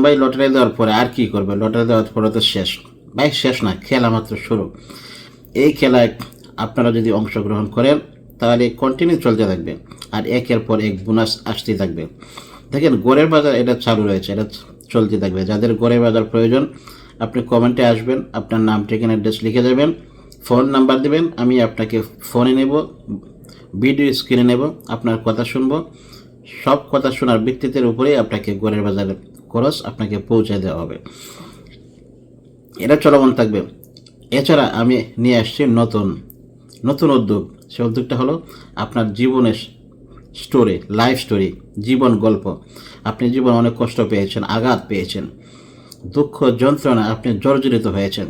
ভাই লটারি দেওয়ার পরে আর কি করবে? লটারি দেওয়ার পরে তো শেষ। ভাই শেষ না, খেলা মাত্র শুরু। এই খেলায় আপনারা যদি অংশগ্রহণ করেন তাহলে কন্টিনিউ চলতে থাকবে, আর একের পর এক বোনাস আসতেই থাকবে। দেখেন গড়ের বাজার এটা চালু রয়েছে, এটা চলতে থাকবে। যাদের গড়ের বাজার প্রয়োজন আপনি কমেন্টে আসবেন, আপনার নাম ঠিকানা অ্যাড্রেস লিখে যাবেন, ফোন নাম্বার দেবেন, আমি আপনাকে ফোনে নেব, ভিডিও স্ক্রিনে নেব, আপনার কথা শুনবো। সব কথা শোনার ভিত্তিতে উপরেই আপনাকে গড়ের বাজারের খরচ আপনাকে পৌঁছে দেওয়া হবে। এটা চলমান থাকবে। এছাড়া আমি নিয়ে আসছি নতুন উদ্যোগ। সে উদ্যোগটা হলো আপনার জীবনের স্টোরি, লাইফ স্টোরি, জীবন গল্প। আপনি জীবন অনেক কষ্ট পেয়েছেন, আঘাত পেয়েছেন, দুঃখ যন্ত্রণা, আপনি জর্জরিত হয়েছেন,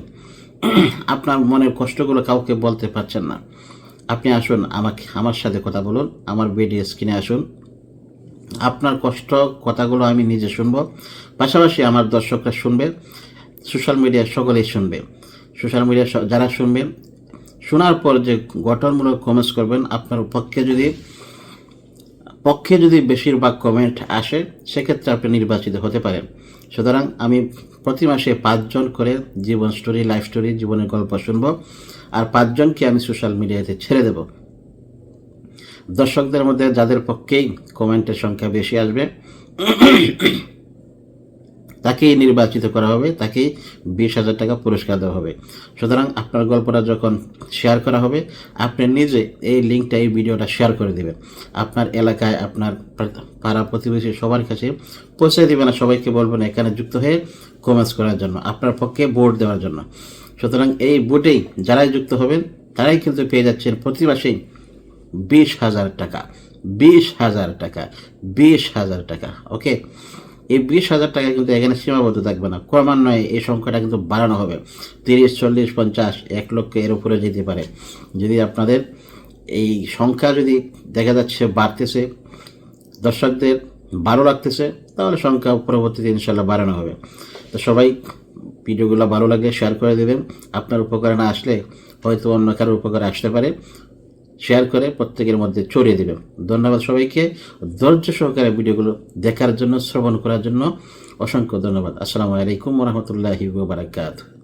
আপনার মনের কষ্টগুলো কাউকে বলতে পারছেন না। আপনি আসুন আমার সাথে কথা বলুন, আমার ভিডিও স্ক্রিনে আসুন। আপনার কষ্ট কথাগুলো আমি নিজে শুনবো, পাশাপাশি আমার দর্শকরা শুনবে, সোশ্যাল মিডিয়া সকলেই শুনবে। সোশ্যাল মিডিয়া যারা শুনবেন, শোনার পর যে গঠনমূলক কমেন্টস করবেন, আপনার পক্ষে যদি বেশিরভাগ কমেন্ট আসে সেক্ষেত্রে আপনি নির্বাচিত হতে পারেন। সুতরাং আমি প্রতি মাসে 5 জন করে জীবন স্টোরি, লাইফ স্টোরি, জীবনের গল্প শুনব, আর 5 জনকে আমি সোশ্যাল মিডিয়াতে ছেড়ে দেব। দর্শকদের মধ্যে যাদের পক্ষেই কমেন্টের সংখ্যা বেশি আসবে তাকেই নির্বাচিত করা হবে, তাকেই 20,000 টাকা পুরস্কার দেওয়া হবে। সুতরাং আপনার গল্পটা যখন শেয়ার করা হবে, আপনি নিজে এই লিঙ্কটা, এই ভিডিওটা শেয়ার করে দেবেন। আপনার এলাকায়, আপনার পাড়া প্রতিবেশী সবার কাছে পৌঁছে দেবেন, আর সবাইকে বলবেন এখানে যুক্ত হয়ে কমেন্টস করার জন্য, আপনার পক্ষে ভোট দেওয়ার জন্য। সুতরাং এই ভোটেই যারাই যুক্ত হবেন তারাই কিন্তু পেয়ে যাচ্ছেন প্রতি মাসেই 20,000 টাকা, 20,000 টাকা, 20,000 টাকা। ওকে, এই 20,000 টাকা কিন্তু এখানে সীমাবদ্ধ থাকবে না, ক্রমান্বয়ে এই সংখ্যাটা কিন্তু বাড়ানো হবে। 30, 40, 50, 1 লক্ষ এর উপরে যেতে পারে। যদি আপনাদের এই সংখ্যা যদি দেখা যাচ্ছে বাড়তেছে, দর্শকদের ভালো লাগতেছে, তাহলে সংখ্যা পরবর্তীতে ইনশাল্লাহ বাড়ানো হবে। তো সবাই ভিডিওগুলো ভালো লাগলে শেয়ার করে দেবেন। আপনার উপকারে না আসলে হয়তো অন্য কারোর উপকারে আসতে পারে, শেয়ার করে প্রত্যেকের মধ্যে ছড়িয়ে দেবেন। ধন্যবাদ সবাইকে ধৈর্য সহকারে ভিডিওগুলো দেখার জন্য, শ্রবণ করার জন্য অসংখ্য ধন্যবাদ। আসসালামু আলাইকুম ওয়া রাহমাতুল্লাহি ওয়া বারাকাতুহু।